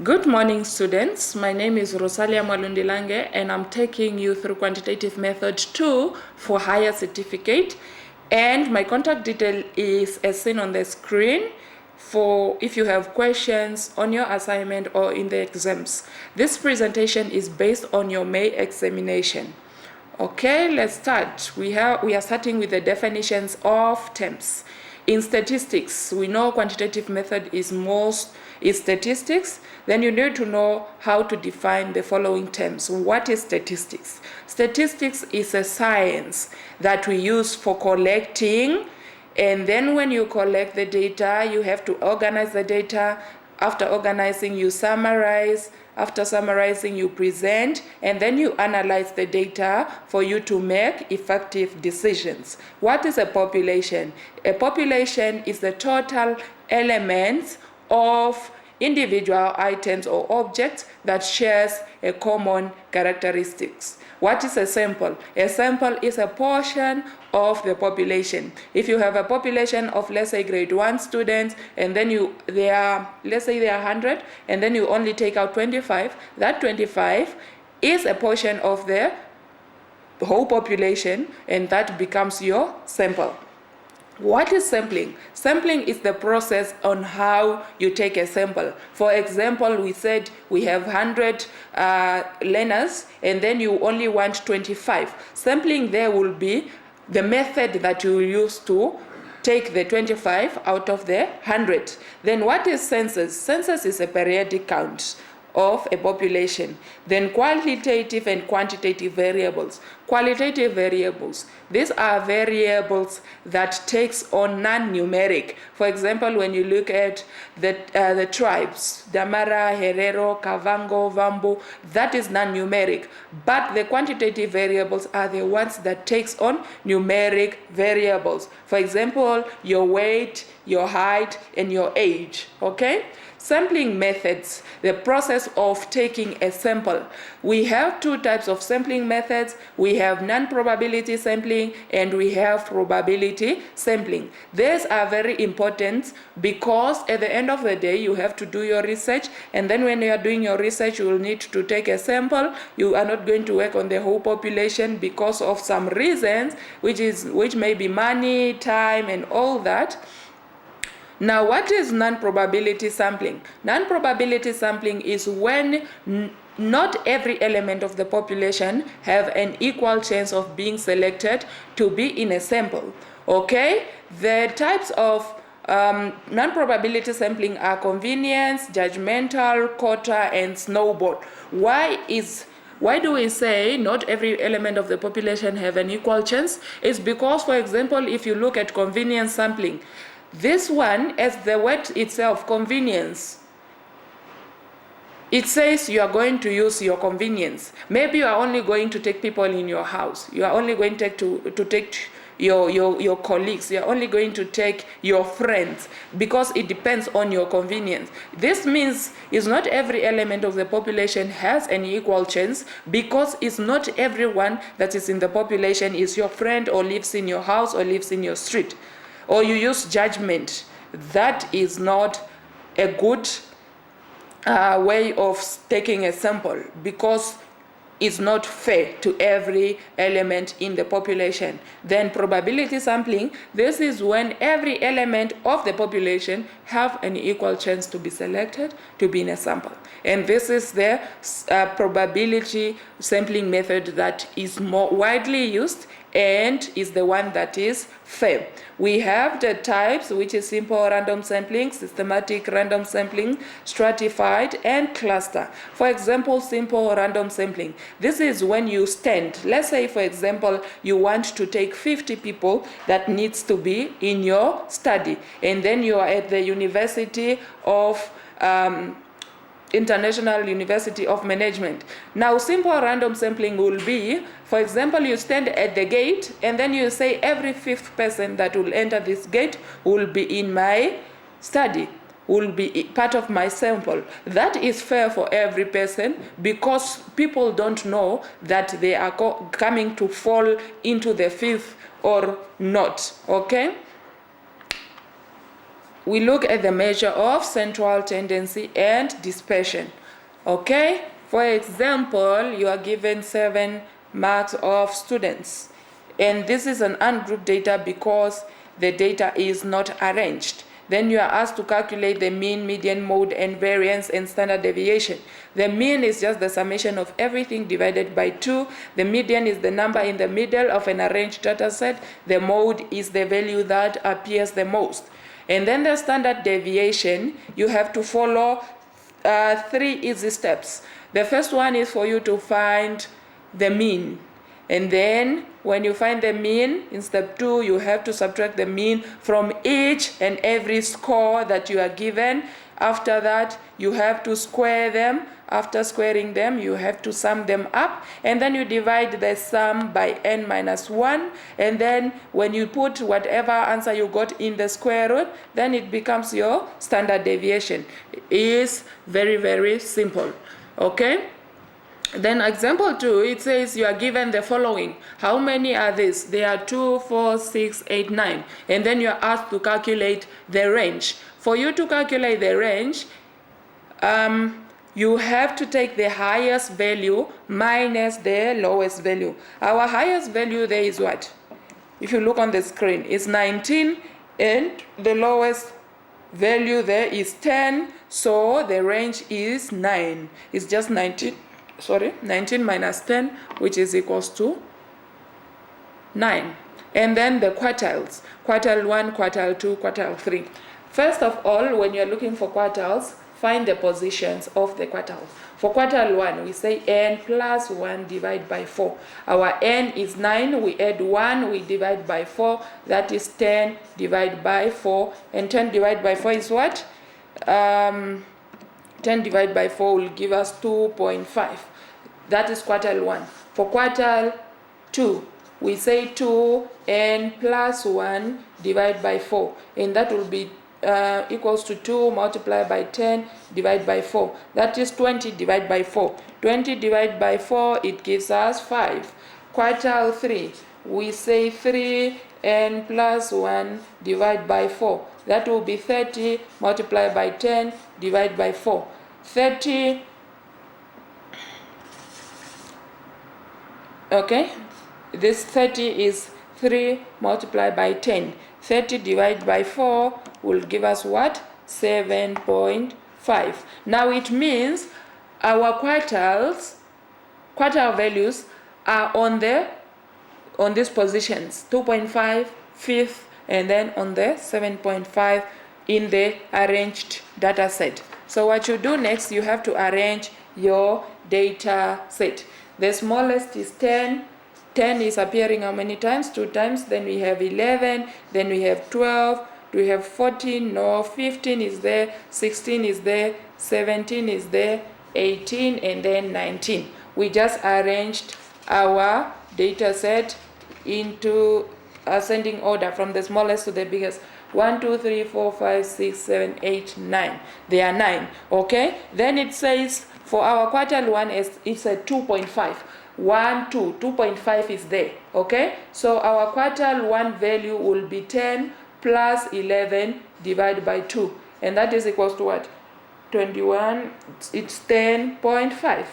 Good morning, students. My name is Rosalia Mwalundilange and I'm taking you through quantitative method 2 for higher certificate. And my contact detail is as seen on the screen for if you have questions on your assignment or in the exams. This presentation is based on your May examination. Okay, let's start. We are starting with the definitions of terms. In statistics, we know quantitative method is statistics. Then you need to know how to define the following terms. What is statistics? Statistics is a science that we use for collecting, and then when you collect the data, you have to organize the data. After organizing, you summarize. After summarizing, you present, and then you analyze the data for you to make effective decisions. What is a population? A population is the total elements of individual items or objects that shares a common characteristics. What is a sample? A sample is a portion of the population. If you have a population of, let's say, grade 1 students, and then let's say there are 100, and then you only take out 25, that 25 is a portion of the whole population, and that becomes your sample. What is sampling? Sampling is the process on how you take a sample. For example, we said we have 100 learners, and then you only want 25. Sampling there will be the method that you use to take the 25 out of the 100. Then what is census? Census is a periodic count of a population. Then qualitative and quantitative variables. Qualitative variables, these are variables that takes on non-numeric. For example, when you look at the tribes, Damara, Herero, Kavango, Vambo, that is non-numeric. But the quantitative variables are the ones that takes on numeric variables. For example, your weight, your height, and your age, okay? Sampling methods, the process of taking a sample. We have two types of sampling methods. We have non-probability sampling and we have probability sampling. These are very important because at the end of the day, you have to do your research, and then when you are doing your research, you will need to take a sample. You are not going to work on the whole population because of some reasons, which may be money, time, and all that. Now, what is non-probability sampling? Non-probability sampling is when not every element of the population have an equal chance of being selected to be in a sample. Okay? The types of non-probability sampling are convenience, judgmental, quota, and snowball. Why do we say not every element of the population have an equal chance? It's because, for example, if you look at convenience sampling, this one, as the word itself, convenience, it says you are going to use your convenience. Maybe you are only going to take people in your house. You are only going to take your colleagues. You are only going to take your friends because it depends on your convenience. This means it's not every element of the population has an equal chance because it's not everyone that is in the population is your friend or lives in your house or lives in your street. Or you use judgment. That is not a good way of taking a sample because it's not fair to every element in the population. Then probability sampling, this is when every element of the population have an equal chance to be selected to be in a sample. And this is the probability sampling method that is more widely used and is the one that is fair. We have the types, which is simple random sampling, systematic random sampling, stratified, and cluster. For example, simple random sampling. This is when you stand. Let's say, for example, you want to take 50 people that needs to be in your study, and then you are at the University of International University of Management. Now, simple random sampling will be, for example, you stand at the gate and then you say every fifth person that will enter this gate will be in my study, will be part of my sample. That is fair for every person because people don't know that they are coming to fall into the fifth or not, okay? we look at the measure of central tendency and dispersion. Okay, for example, you are given 7 marks of students, and this is an ungrouped data because the data is not arranged. Then you are asked to calculate the mean, median, mode, and variance and standard deviation. The mean is just the summation of everything divided by 2. The median is the number in the middle of an arranged data set. The mode is the value that appears the most. And then the standard deviation, you have to follow 3 easy steps. The first one is for you to find the mean. And then when you find the mean, in step 2, you have to subtract the mean from each and every score that you are given. After that, you have to square them. After squaring them, you have to sum them up. And then you divide the sum by n minus 1. And then when you put whatever answer you got in the square root, then it becomes your standard deviation. It is very, very simple. Okay? Then example 2, it says you are given the following. How many are these? They are 2, 4, 6, 8, 9. And then you are asked to calculate the range. For you to calculate the range, you have to take the highest value minus the lowest value. Our highest value there is what? If you look on the screen, it's 19, and the lowest value there is 10. So the range is 9. It's just 19 minus 10, which is equals to 9. And then the quartiles, quartile 1, quartile 2, quartile 3. First of all, when you're looking for quartiles, find the positions of the quartiles. For quartile 1, we say n plus 1 divided by 4. Our n is 9, we add 1, we divide by 4, that is 10 divided by 4. And 10 divided by 4 is what? 10 divided by 4 will give us 2.5. That is quartile 1. For quartile 2, we say 2 n plus 1 divided by 4. And that will be equals to 2 multiplied by 10 divided by 4. That is 20 divided by 4. 20 divided by 4, it gives us 5. Quartile 3, we say 3 n plus 1 divided by 4. That will be 30 multiplied by 10 divided by 4. 30, okay, this 30 is 3 multiplied by 10. 30 divided by 4 will give us what? 7.5. Now it means our quartile values are on these positions, 2.5, 5th, and then on the 7.5 in the arranged data set. So what you do next, you have to arrange your data set. The smallest is 10. 10 is appearing how many times? 2 times. Then we have 11. Then we have 12. We have 14. No, 15 is there. 16 is there. 17 is there. 18 and then 19. We just arranged our data set into ascending order from the smallest to the biggest. 1, 2, 3, 4, 5, 6, 7, 8, 9. There are 9. Okay? Then it says for our quartile 1, it's a 2.5. 1, 2, 2.5 is there. Okay? So our quartile 1 value will be 10 plus 11 divided by 2. And that is equals to what? 21. It's 10.5.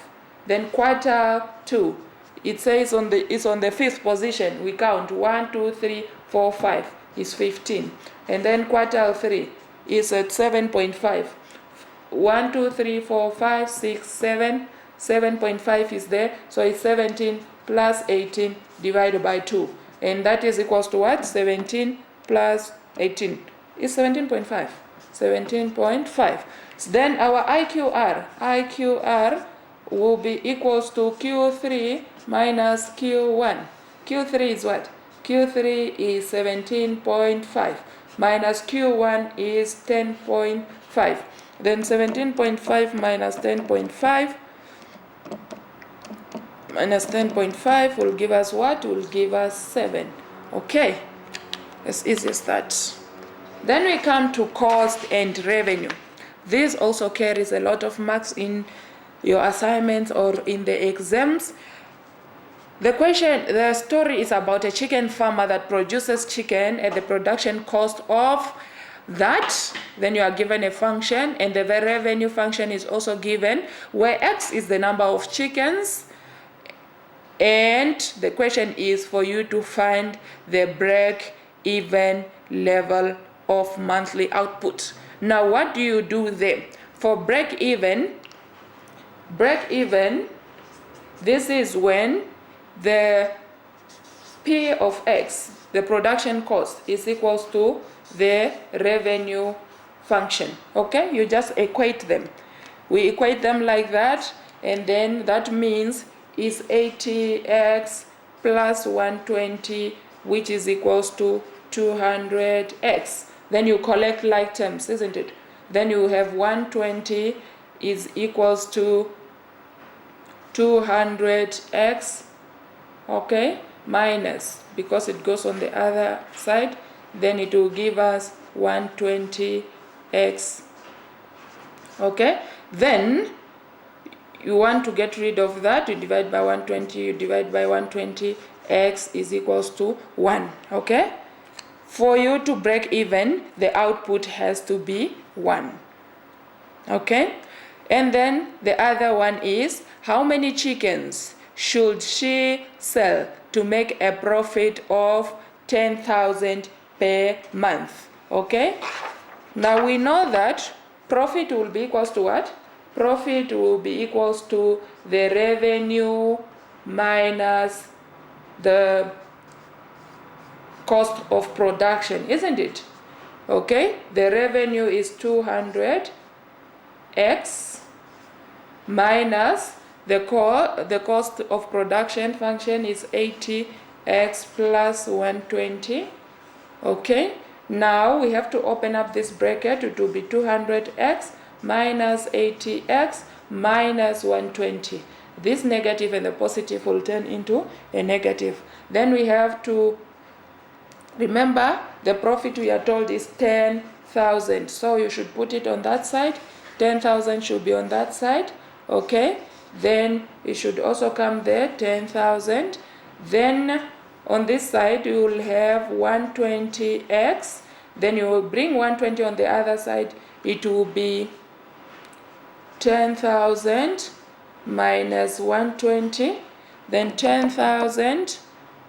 Then quartile 2. It says it's on the 5th position. We count 1, 2, 3, 4, 5 is 15. And then quartile 3 is at 7.5. 1, 2, 3, 4, 5, 6, 7. 7.5 is there. So it's 17 plus 18 divided by 2. And that is equals to what? 17 plus 18 is 17.5. 17.5. So then our IQR will be equals to Q3 minus Q1. Q3 is what? Q3 is 17.5 minus Q1 is 10.5. Then 17.5 minus 10.5 minus 10.5 will give us what? Will give us 7. Okay, as easy as that. Then we come to cost and revenue. This also carries a lot of marks in your assignments or in the exams. The story is about a chicken farmer that produces chicken at the production cost of that, then you are given a function, and the revenue function is also given, where X is the number of chickens, and the question is for you to find the break-even level of monthly output. Now, what do you do there? For break-even, this is when the P of X, the production cost, is equals to the revenue function. Okay, you just equate them. We equate them like that, and then that means is 80x plus 120, which is equals to 200x. Then you collect like terms, isn't it? Then you have 120 is equals to 200x, okay, minus, because it goes on the other side, then it will give us 120x. Okay, then you want to get rid of that, you divide by 120, you divide by 120, x is equals to 1. Okay, for you to break even, the output has to be 1. Okay, and then the other one is, how many chickens should she sell to make a profit of 10,000 per month? Okay, now we know that profit will be equals to what? Profit will be equals to the revenue minus the cost of production, isn't it? Okay, the revenue is 200x minus the cost of production function is 80x plus 120. Okay, now we have to open up this bracket. It will be 200x minus 80x minus 120. This negative and the positive will turn into a negative. Then we have to remember the profit we are told is 10,000. So you should put it on that side. 10,000 should be on that side. Okay, then it should also come there, 10,000. Then on this side you will have 120x. Then you will bring 120 on the other side. It will be 10,000 minus 120. Then 10,000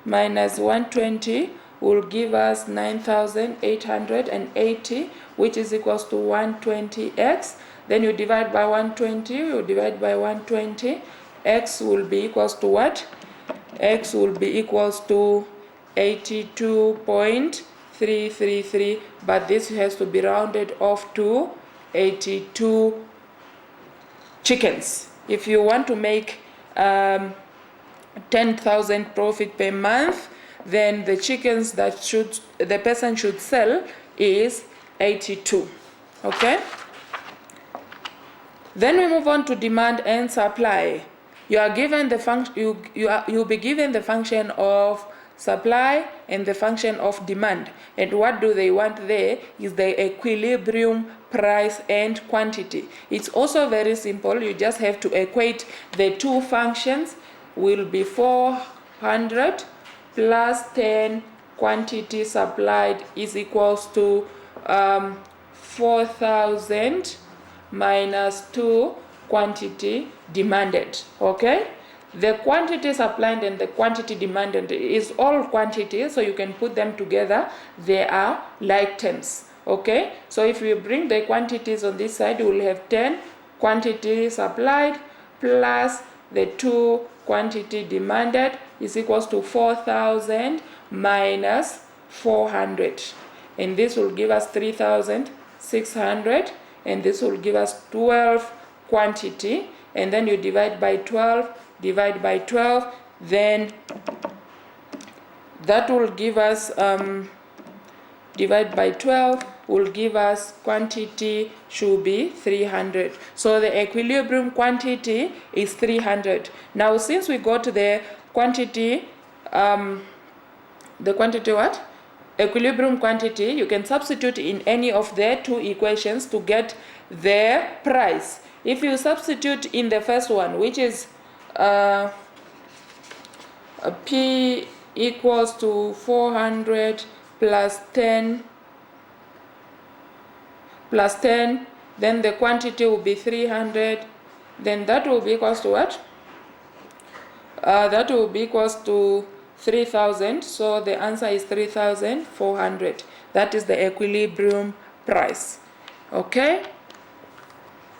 minus 120 will give us 9,880, which is equals to 120x. Then you divide by 120, you divide by 120, x will be equals to what? X will be equals to 82.333, but this has to be rounded off to 82 chickens. If you want to make 10,000 profit per month, then the chickens that the person should sell is 82. Okay, then we move on to demand and supply. You are given the function, you'll be given the function of supply and the function of demand. And what do they want there is the equilibrium, price and quantity. It's also very simple. You just have to equate the two functions. Will be 400 plus 10 quantity supplied is equals to 4,000 minus 2 quantity demanded. Okay, the quantity supplied and the quantity demanded is all quantities, so you can put them together. They are like terms. Okay, so if we bring the quantities on this side, we will have 10 quantity supplied plus the 2 quantity demanded is equals to 4,000 minus 400, and this will give us 3,600, and this will give us 12 quantity, and then you divide by 12, then that will give us divide by 12 will give us quantity should be 300. So the equilibrium quantity is 300. Now since we got the quantity, equilibrium quantity, you can substitute in any of the two equations to get the price. If you substitute in the first one, which is P equals to 400 plus 10 plus 10, then the quantity will be 300, then that will be equals to what? That will be equals to 3,000, so the answer is 3,400. That is the equilibrium price. Okay?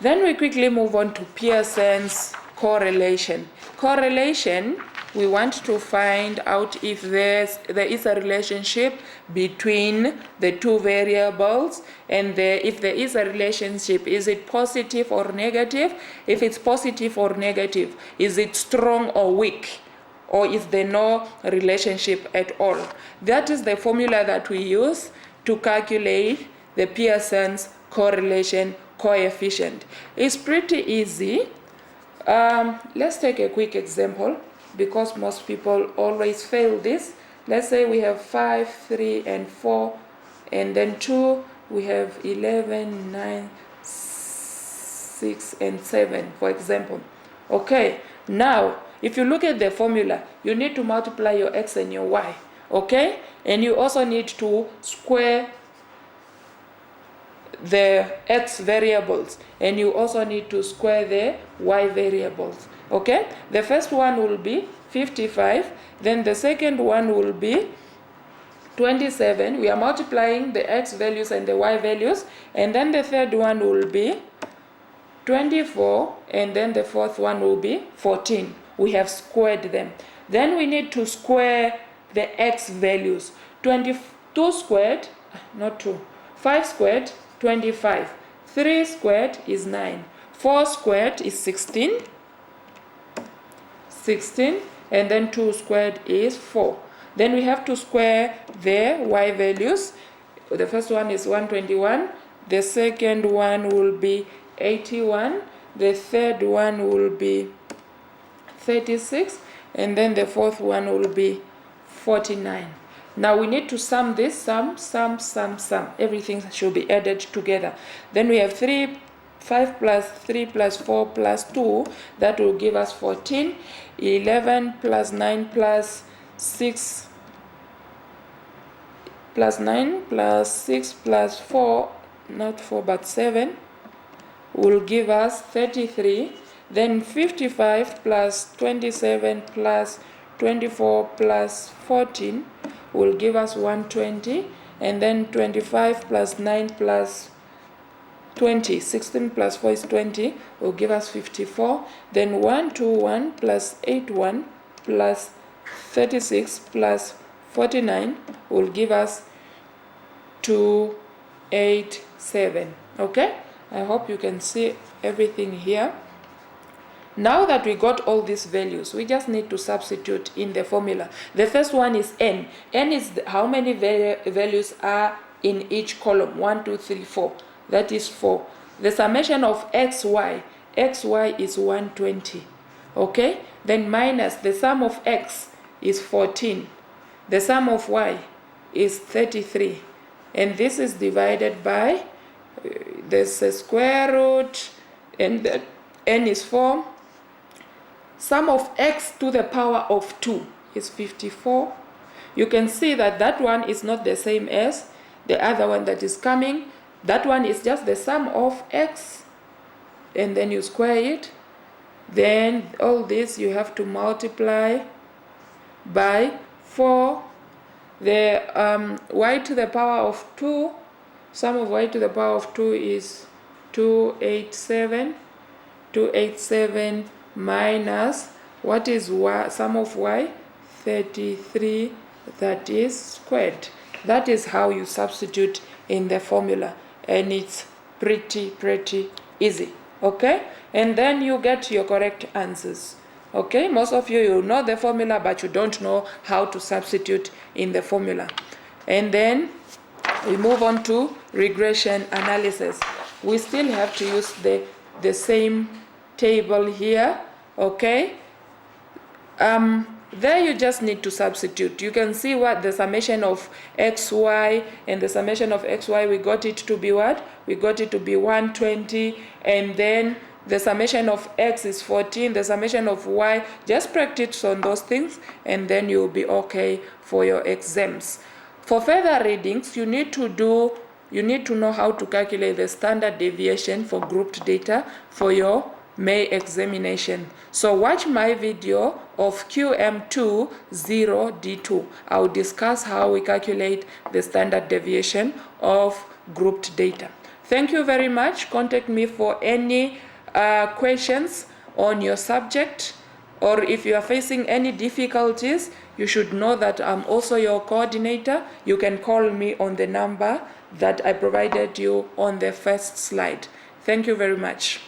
Then we quickly move on to Pearson's correlation. Correlation, we want to find out if there is a relationship between the two variables, and if there is a relationship, is it positive or negative? If it's positive or negative, is it strong or weak? Or is there no relationship at all? That is the formula that we use to calculate the Pearson's correlation coefficient. It's pretty easy. Let's take a quick example, because most people always fail this. Let's say we have 5, 3, and 4, and then 2, we have 11, 9, 6, and 7, for example. Okay, now, if you look at the formula, you need to multiply your x and your y, okay? And you also need to square the x variables, and you also need to square the y variables. Okay, the first one will be 55, then the second one will be 27. We are multiplying the x values and the y values, and then the third one will be 24, and then the fourth one will be 14. We have squared them. Then we need to square the x values. 22 squared, not 2, 5 squared, 25. 3 squared is 9. 4 squared is 16. 16. And then 2 squared is 4. Then we have to square the y values. The first one is 121. The second one will be 81. The third one will be 36. And then the fourth one will be 49. Now we need to sum this, sum. Everything should be added together. Then we have 5 plus 3 plus 4 plus 2. That will give us 14. 11 plus 9 plus 6 plus 9 plus 6 plus 4, not 4 but 7, will give us 33. Then 55 plus 27 plus 24 plus 14 will give us 120, and then 25 plus 9 plus 20, 16 plus 4 is 20, will give us 54. Then 121 plus 81 plus 36 plus 49 will give us 287. Okay, I hope you can see everything here. Now that we got all these values, we just need to substitute in the formula. The first one is n. N is how many values are in each column. 1, 2, 3, 4. That is 4. The summation of xy is 120. Okay? Then minus the sum of x is 14. The sum of y is 33. And this is divided by, there's a square root, and the n is 4. Sum of x to the power of 2 is 54. You can see that that one is not the same as the other one that is coming. That one is just the sum of x, and then you square it. Then all this you have to multiply by 4. The y to the power of 2, sum of y to the power of 2 is 287. 287 minus, what is y, sum of y? 33, that is squared. That is how you substitute in the formula, and it's pretty easy. Okay, and then you get your correct answers. Okay, most of you know the formula, but you don't know how to substitute in the formula. And then we move on to regression analysis. We still have to use the same table here. Okay, there you just need to substitute. You can see what the summation of xy, and the summation of xy, we got it to be what? We got it to be 120, and then the summation of x is 14, the summation of y, just practice on those things, and then you'll be okay for your exams. For further readings, you need to do you need to know how to calculate the standard deviation for grouped data for your May examination. So watch my video of QM20D2. I'll discuss how we calculate the standard deviation of grouped data. Thank you very much. Contact me for any questions on your subject, or if you are facing any difficulties, you should know that I'm also your coordinator. You can call me on the number that I provided you on the first slide. Thank you very much.